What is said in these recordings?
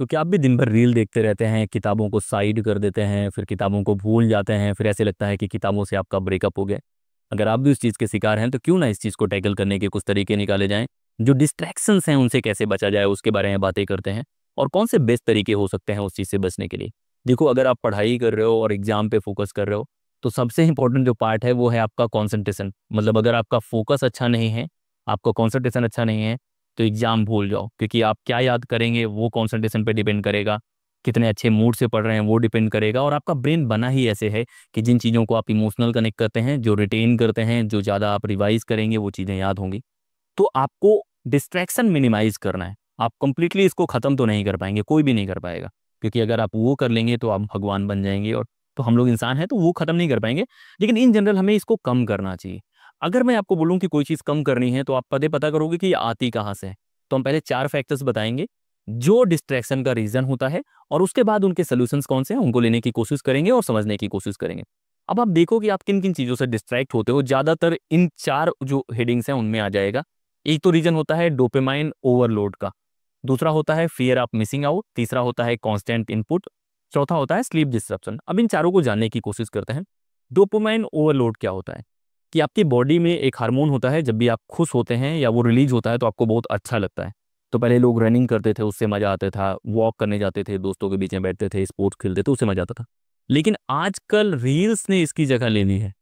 तो क्या आप भी दिन भर रील देखते रहते हैं, किताबों को साइड कर देते हैं, फिर किताबों को भूल जाते हैं, फिर ऐसे लगता है कि किताबों से आपका ब्रेकअप हो गया? अगर आप भी उस चीज़ के शिकार हैं तो क्यों ना इस चीज़ को टैकल करने के कुछ तरीके निकाले जाएं। जो डिस्ट्रैक्शंस हैं उनसे कैसे बचा जाए उसके बारे में बातें करते हैं, और कौन से बेस्ट तरीके हो सकते हैं उस चीज़ से बचने के लिए। देखो, अगर आप पढ़ाई कर रहे हो और एग्जाम पे फोकस कर रहे हो, तो सबसे इंपॉर्टेंट जो पार्ट है वो है आपका कॉन्सेंट्रेशन। मतलब अगर आपका फोकस अच्छा नहीं है, आपका कॉन्सेंट्रेशन अच्छा नहीं है, तो एग्जाम भूल जाओ, क्योंकि आप क्या याद करेंगे वो कॉन्सेंट्रेशन पे डिपेंड करेगा। कितने अच्छे मूड से पढ़ रहे हैं वो डिपेंड करेगा। और आपका ब्रेन बना ही ऐसे है कि जिन चीज़ों को आप इमोशनल कनेक्ट करते हैं, जो रिटेन करते हैं, जो ज़्यादा आप रिवाइज करेंगे वो चीज़ें याद होंगी। तो आपको डिस्ट्रैक्शन मिनिमाइज करना है। आप कंप्लीटली इसको ख़त्म तो नहीं कर पाएंगे, कोई भी नहीं कर पाएगा, क्योंकि अगर आप वो कर लेंगे तो आप भगवान बन जाएंगे, और तो हम लोग इंसान हैं तो वो ख़त्म नहीं कर पाएंगे। लेकिन इन जनरल हमें इसको कम करना चाहिए। अगर मैं आपको बोलूँ कि कोई चीज़ कम करनी है तो आप पता करोगे कि ये आती कहाँ से है। तो हम पहले 4 फैक्टर्स बताएंगे जो डिस्ट्रैक्शन का रीज़न होता है, और उसके बाद उनके सोल्यूशंस कौन से हैं उनको लेने की कोशिश करेंगे और समझने की कोशिश करेंगे। अब आप देखो कि आप किन किन चीज़ों से डिस्ट्रैक्ट होते हो, ज़्यादातर इन 4 जो हेडिंग्स हैं उनमें आ जाएगा। एक तो रीजन होता है डोपामाइन ओवरलोड का, दूसरा होता है फियर ऑफ मिसिंग आउट, तीसरा होता है कांस्टेंट इनपुट, चौथा होता है स्लीप डिस्ट्रप्शन। अब इन चारों को जानने की कोशिश करते हैं। डोपामाइन ओवरलोड क्या होता है? कि आपकी बॉडी में एक हार्मोन होता है, जब भी आप खुश होते हैं या वो रिलीज होता है तो आपको बहुत अच्छा लगता है। तो पहले लोग रनिंग करते थे, उससे मजा आता था, वॉक करने जाते थे, दोस्तों के बीच में बैठते थे, स्पोर्ट्स खेलते थे, उससे मजा आता था। लेकिन आजकल रील्स ने इसकी जगह ले ली है।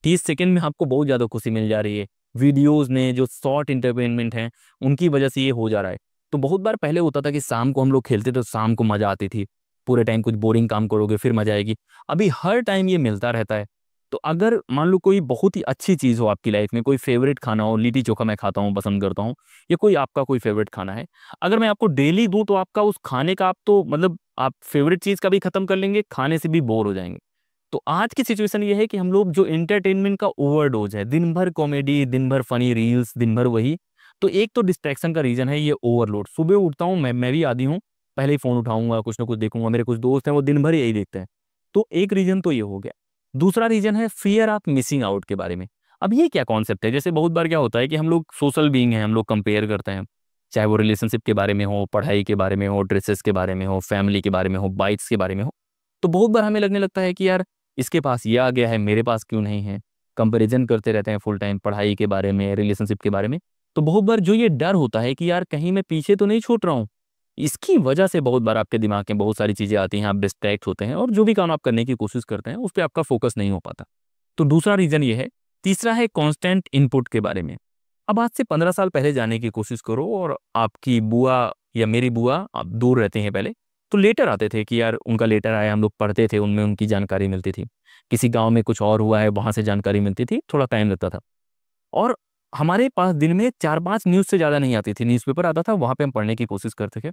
30 सेकंड में आपको बहुत ज़्यादा खुशी मिल जा रही है। वीडियोज़ ने जो शॉर्ट एंटरटेनमेंट हैं, उनकी वजह से ये हो जा रहा है। तो बहुत बार पहले होता था कि शाम को हम लोग खेलते थे तो शाम को मज़ा आती थी। पूरे टाइम कुछ बोरिंग काम करोगे फिर मज़ा आएगी। अभी हर टाइम ये मिलता रहता है। तो अगर मान लो कोई बहुत ही अच्छी चीज़ हो आपकी लाइफ में, कोई फ़ेवरेट खाना हो, लिट्टी चोखा मैं खाता हूँ, पसंद करता हूँ, या कोई आपका कोई फ़ेवरेट खाना है, अगर मैं आपको डेली दूँ तो आपका उस खाने का आप तो मतलब आप फ़ेवरेट चीज़ का भी खत्म कर लेंगे, खाने से भी बोर हो जाएँगे। तो आज की सिचुएशन ये है कि हम लोग जो एंटरटेनमेंट का ओवरडोज है, दिन भर कॉमेडी, दिन भर फनी रील्स, दिन भर वही। तो एक तो डिस्ट्रैक्शन का रीजन है ये ओवरलोड। सुबह उठता हूँ मैं भी आदी हूँ, पहले ही फोन उठाऊंगा, कुछ ना कुछ देखूंगा। मेरे कुछ दोस्त हैं वो दिन भर यही देखते हैं। तो एक रीजन तो ये हो गया। दूसरा रीजन है फियर ऑफ मिसिंग आउट के बारे में। अब ये क्या कॉन्सेप्ट है? जैसे बहुत बार क्या होता है कि हम लोग सोशल बीइंग हैं, हम लोग कंपेयर करते हैं, चाहे वो रिलेशनशिप के बारे में हो, पढ़ाई के बारे में हो, ड्रेसेस के बारे में हो, फैमिली के बारे में हो, बाइक्स के बारे में हो। तो बहुत बार हमें लगने लगता है कि यार इसके पास ये आ गया है, मेरे पास क्यों नहीं है। कंपैरिजन करते रहते हैं फुल टाइम, पढ़ाई के बारे में, रिलेशनशिप के बारे में। तो बहुत बार जो ये डर होता है कि यार कहीं मैं पीछे तो नहीं छूट रहा हूँ, इसकी वजह से बहुत बार आपके दिमाग में बहुत सारी चीज़ें आती हैं, आप डिस्ट्रैक्ट होते हैं, और जो भी काम आप करने की कोशिश करते हैं उस पर आपका फोकस नहीं हो पाता। तो दूसरा रीज़न ये है। तीसरा है कॉन्स्टेंट इनपुट के बारे में। अब आज से 15 साल पहले जाने की कोशिश करो, और आपकी बुआ या मेरी बुआ, आप दूर रहते हैं पहले, तो लेटर आते थे कि यार उनका लेटर आया, हम लोग पढ़ते थे, उनमें उनकी जानकारी मिलती थी। किसी गांव में कुछ और हुआ है, वहां से जानकारी मिलती थी, थोड़ा टाइम लगता था। और हमारे पास दिन में 4-5 न्यूज़ से ज़्यादा नहीं आती थी, न्यूज़पेपर आता था, वहां पे हम पढ़ने की कोशिश करते थे।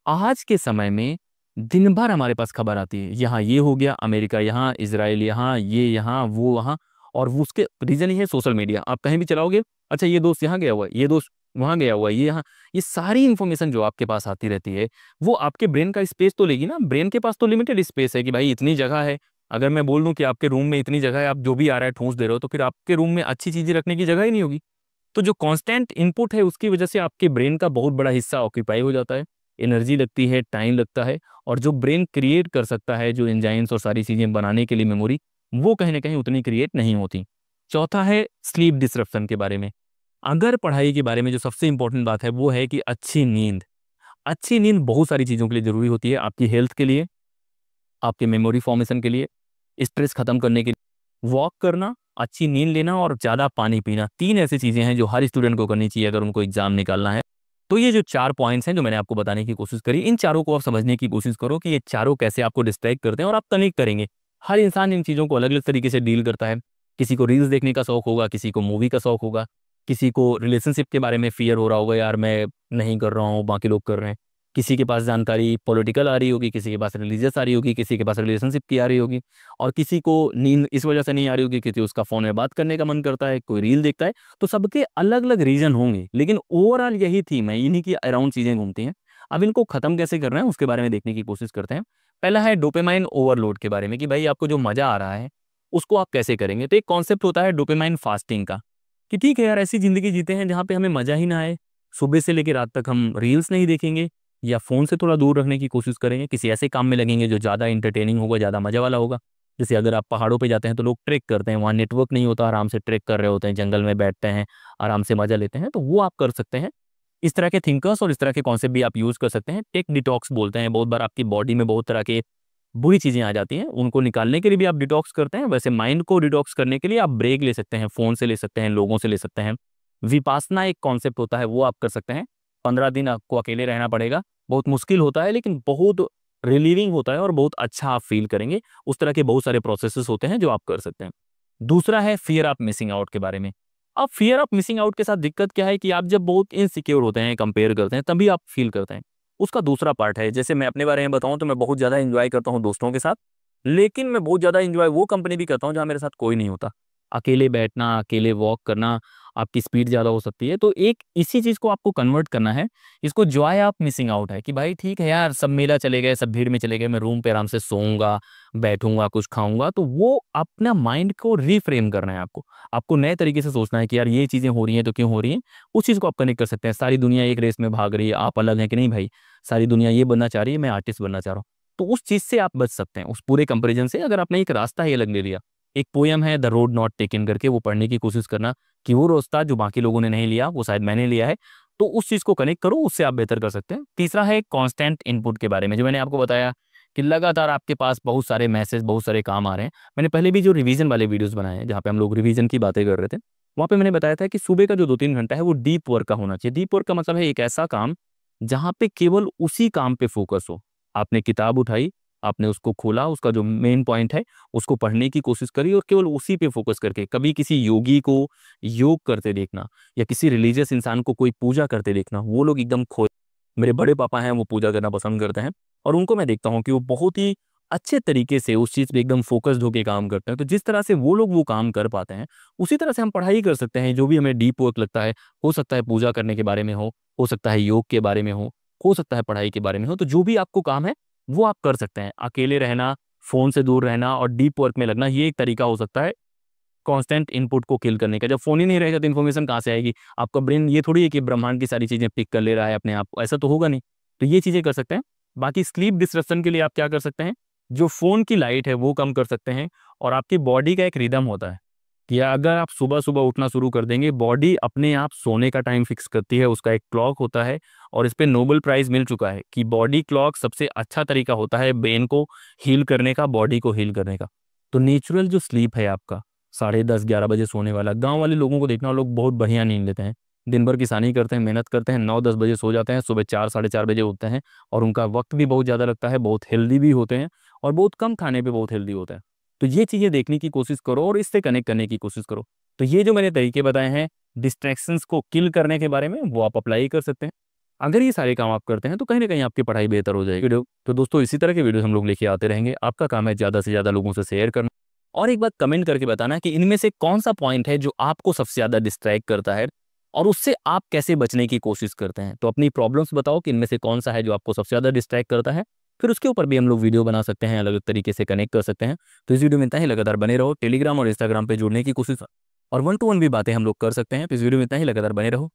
आज के समय में दिन भर हमारे पास खबर आती है, यहाँ ये हो गया, अमेरिका यहाँ, इजराइल यहाँ, ये यहाँ, वो वहाँ। और वो उसके रीजन ही है सोशल मीडिया। आप कहीं भी चलाओगे, अच्छा ये दोस्त यहाँ गया हुआ है, ये दोस्त वहाँ गया हुआ है, ये यहाँ, ये सारी इन्फॉर्मेशन जो आपके पास आती रहती है, वो आपके ब्रेन का स्पेस तो लेगी ना। ब्रेन के पास तो लिमिटेड स्पेस है कि भाई इतनी जगह है। अगर मैं बोल दूं कि आपके रूम में इतनी जगह है, आप जो भी आ रहा है ठूंस दे रहे हो, तो फिर आपके रूम में अच्छी चीजें रखने की जगह ही नहीं होगी। तो जो कांस्टेंट इनपुट है उसकी वजह से आपके ब्रेन का बहुत बड़ा हिस्सा ऑक्यूपाई हो जाता है, एनर्जी लगती है, टाइम लगता है। और जो ब्रेन क्रिएट कर सकता है, जो एंजाइम्स और सारी चीज़ें बनाने के लिए मेमोरी, वो कहीं ना कहीं उतनी क्रिएट नहीं होती। चौथा है स्लीप डिसरप्शन के बारे में। अगर पढ़ाई के बारे में जो सबसे इंपॉर्टेंट बात है वो है कि अच्छी नींद। अच्छी नींद बहुत सारी चीज़ों के लिए ज़रूरी होती है, आपकी हेल्थ के लिए, आपके मेमोरी फॉर्मेशन के लिए, स्ट्रेस खत्म करने के लिए, वॉक करना, अच्छी नींद लेना और ज़्यादा पानी पीना। 3 ऐसी चीज़ें हैं जो हर स्टूडेंट को करनी चाहिए अगर उनको एग्जाम निकालना है। तो ये जो 4 पॉइंट्स हैं जो मैंने आपको बताने की कोशिश करी, इन चारों को आप समझने की कोशिश करो कि ये चारों कैसे आपको डिस्ट्रैक्ट करते हैं, और आप कनेक्ट करेंगे। हर इंसान इन चीज़ों को अलग अलग तरीके से डील करता है। किसी को रील्स देखने का शौक होगा, किसी को मूवी का शौक होगा, किसी को रिलेशनशिप के बारे में फियर हो रहा होगा, यार मैं नहीं कर रहा हूँ, बाकी लोग कर रहे हैं। किसी के पास जानकारी पॉलिटिकल आ रही होगी, किसी के पास रिलीजियस आ रही होगी, किसी के पास रिलेशनशिप की आ रही होगी, और किसी को नींद इस वजह से नहीं आ रही होगी क्योंकि उसका फ़ोन में बात करने का मन करता है, कोई रील देखता है। तो सबके अलग अलग रीजन होंगे, लेकिन ओवरऑल यही थीम है, इन्हीं की अराउंड चीज़ें घूमती हैं। अब इनको खत्म कैसे करना है उसके बारे में देखने की कोशिश करते हैं। पहला है डोपामाइन ओवरलोड के बारे में, कि भाई आपको जो मज़ा आ रहा है उसको आप कैसे करेंगे। तो एक कॉन्सेप्ट होता है डोपामाइन फास्टिंग का, कि ठीक है यार ऐसी ज़िंदगी जीते हैं जहाँ पे हमें मज़ा ही ना आए। सुबह से लेकर रात तक हम रील्स नहीं देखेंगे, या फ़ोन से थोड़ा दूर रखने की कोशिश करेंगे, किसी ऐसे काम में लगेंगे जो ज़्यादा इंटरटेनिंग होगा, ज़्यादा मज़े वाला होगा। जैसे अगर आप पहाड़ों पे जाते हैं तो लोग ट्रेक करते हैं, वहाँ नेटवर्क नहीं होता, आराम से ट्रेक कर रहे होते हैं, जंगल में बैठते हैं, आराम से मज़ा लेते हैं, तो वो आप कर सकते हैं। इस तरह के थिंकर्स और इस तरह के कॉन्सेप्ट भी आप यूज़ कर सकते हैं। टेक डिटॉक्स बोलते हैं, बहुत बार आपकी बॉडी में बहुत तरह के बुरी चीज़ें आ जाती हैं, उनको निकालने के लिए भी आप डिटॉक्स करते हैं। वैसे माइंड को डिटॉक्स करने के लिए आप ब्रेक ले सकते हैं, फ़ोन से ले सकते हैं, लोगों से ले सकते हैं। विपासना एक कॉन्सेप्ट होता है, वो आप कर सकते हैं। 15 दिन आपको अकेले रहना पड़ेगा, बहुत मुश्किल होता है लेकिन बहुत रिलीविंग होता है और बहुत अच्छा आप फ़ील करेंगे। उस तरह के बहुत सारे प्रोसेसेस होते हैं जो आप कर सकते हैं। दूसरा है फ़ियर ऑफ मिसिंग आउट के बारे में। अब फ़ियर ऑफ मिसिंग आउट के साथ दिक्कत क्या है कि आप जब बहुत इनसिक्योर होते हैं, कंपेयर करते हैं, तभी आप फ़ील करते हैं। उसका दूसरा पार्ट है, जैसे मैं अपने बारे में बताऊँ तो मैं बहुत ज़्यादा एन्जॉय करता हूँ दोस्तों के साथ, लेकिन मैं बहुत ज़्यादा एन्जॉय वो कंपनी भी करता हूँ जहाँ मेरे साथ कोई नहीं होता। अकेले बैठना, अकेले वॉक करना, आपकी स्पीड ज़्यादा हो सकती है, तो एक इसी चीज़ को आपको कन्वर्ट करना है। इसको जॉय ऑफ मिसिंग आउट है कि भाई ठीक है यार, सब मेला चले गए, सब भीड़ में चले गए, मैं रूम पे आराम से सोऊँगा, बैठूँगा, कुछ खाऊँगा, तो वो अपना माइंड को रिफ्रेम करना है आपको। आपको नए तरीके से सोचना है कि यार ये चीज़ें हो रही हैं तो क्यों हो रही हैं? उस चीज़ को आप कनेक्ट कर सकते हैं। सारी दुनिया एक रेस में भाग रही है, आप अलग हैं कि नहीं भाई, सारी दुनिया ये बनना चाह रही है, मैं आर्टिस्ट बनना चाह रहा हूँ। तो उस चीज़ से आप बच सकते हैं, उस पूरे कंपैरिज़न से अगर आपने एक रास्ता ही अलग ले लिया। एक पोएम है द रोड नॉट टेकन करके, वो पढ़ने की कोशिश करना कि वो रास्ता जो बाकी लोगों ने नहीं लिया, वो शायद मैंने लिया है। तो उस चीज़ को कनेक्ट करो, उससे आप बेहतर कर सकते हैं। तीसरा है कांस्टेंट इनपुट के बारे में, जो मैंने आपको बताया कि लगातार आपके पास बहुत सारे मैसेज, बहुत सारे काम आ रहे हैं। मैंने पहले भी जो रिवीजन वाले वीडियोज़ बनाए हैं, जहाँ पे हम लोग रिवीजन की बातें कर रहे थे, वहाँ पे मैंने बताया था कि सुबह का जो 2-3 घंटा है, वो डीप वर्क का होना चाहिए। डीप वर्क का मतलब है एक ऐसा काम, जहाँ पे केवल उसी काम पे फ़ोकस हो। आपने किताब उठाई, आपने उसको खोला, उसका जो मेन पॉइंट है, उसको पढ़ने की कोशिश करी और केवल उसी पे फ़ोकस करके, कभी किसी योगी को योग करते देखना या किसी रिलीजियस इंसान को कोई पूजा करते देखना, वो लोग एकदम खो मेरे बड़े पापा हैं, वो पूजा करना पसंद करते हैं और उनको मैं देखता हूँ कि वो बहुत ही अच्छे तरीके से उस चीज़ पे एकदम फ़ोकस्ड होके काम करते हैं। तो जिस तरह से वो लोग वो काम कर पाते हैं, उसी तरह से हम पढ़ाई कर सकते हैं। जो भी हमें डीप वर्क लगता है, हो सकता है पूजा करने के बारे में हो सकता है योग के बारे में हो सकता है पढ़ाई के बारे में हो, तो जो भी आपको काम है, वो आप कर सकते हैं। अकेले रहना, फ़ोन से दूर रहना और डीप वर्क में लगना, ये एक तरीका हो सकता है कांस्टेंट इनपुट को किल करने का। जब फ़ोन ही नहीं रहेगा तो इन्फॉर्मेशन कहाँ से आएगी? आपका ब्रेन ये थोड़ी है कि ब्रह्मांड की सारी चीज़ें पिक कर ले रहा है अपने आप, ऐसा तो होगा नहीं। तो ये चीज़ें कर सकते हैं। बाकी स्लीप डिसरप्शन के लिए आप क्या कर सकते हैं? जो फ़ोन की लाइट है वो कम कर सकते हैं और आपकी बॉडी का एक रिदम होता है कि अगर आप सुबह-सुबह उठना शुरू कर देंगे, बॉडी अपने आप सोने का टाइम फिक्स करती है, उसका एक क्लॉक होता है और इस पे नोबेल प्राइज़ मिल चुका है कि बॉडी क्लॉक सबसे अच्छा तरीका होता है ब्रेन को हील करने का, बॉडी को हील करने का। तो नेचुरल जो स्लीप है आपका, साढ़े 10-11 बजे सोने वाला, गाँव वाले लोगों को देखना, वो लोग बहुत बढ़िया नींद लेते हैं। दिन भर किसानी करते हैं, मेहनत करते हैं, 9-10 बजे सो जाते हैं, सुबह 4 साढ़े 4 बजे उठते हैं और उनका वक़्त भी बहुत ज़्यादा लगता है, बहुत हेल्दी भी होते हैं और बहुत कम खाने पे बहुत हेल्दी होता है। तो ये चीज़ें देखने की कोशिश करो और इससे कनेक्ट करने की कोशिश करो। तो ये जो मैंने तरीके बताए हैं डिस्ट्रैक्शंस को किल करने के बारे में, वो आप अप्लाई कर सकते हैं। अगर ये सारे काम आप करते हैं तो कहीं न कहीं आपकी पढ़ाई बेहतर हो जाएगी। तो दोस्तों इसी तरह के वीडियोज़ हम लोग लेके आते रहेंगे। आपका काम है ज़्यादा से ज़्यादा लोगों से शेयर करना और एक बात कमेंट करके बताना कि इनमें से कौन-सा पॉइंट है जो आपको सबसे ज़्यादा डिस्ट्रैक्ट करता है और उससे आप कैसे बचने की कोशिश करते हैं। तो अपनी प्रॉब्लम्स बताओ कि इनमें से कौन-सा है जो आपको सबसे ज़्यादा डिस्ट्रैक्ट करता है। फिर उसके ऊपर भी हम लोग वीडियो बना सकते हैं, अलग-अलग तरीके से कनेक्ट कर सकते हैं। तो इस वीडियो में इतना ही, लगातार बने रहो। टेलीग्राम और इंस्टाग्राम पे जुड़ने की कोशिश और 1 टू 1 भी बातें हम लोग कर सकते हैं। तो इस वीडियो में इतना ही, लगातार बने रहो।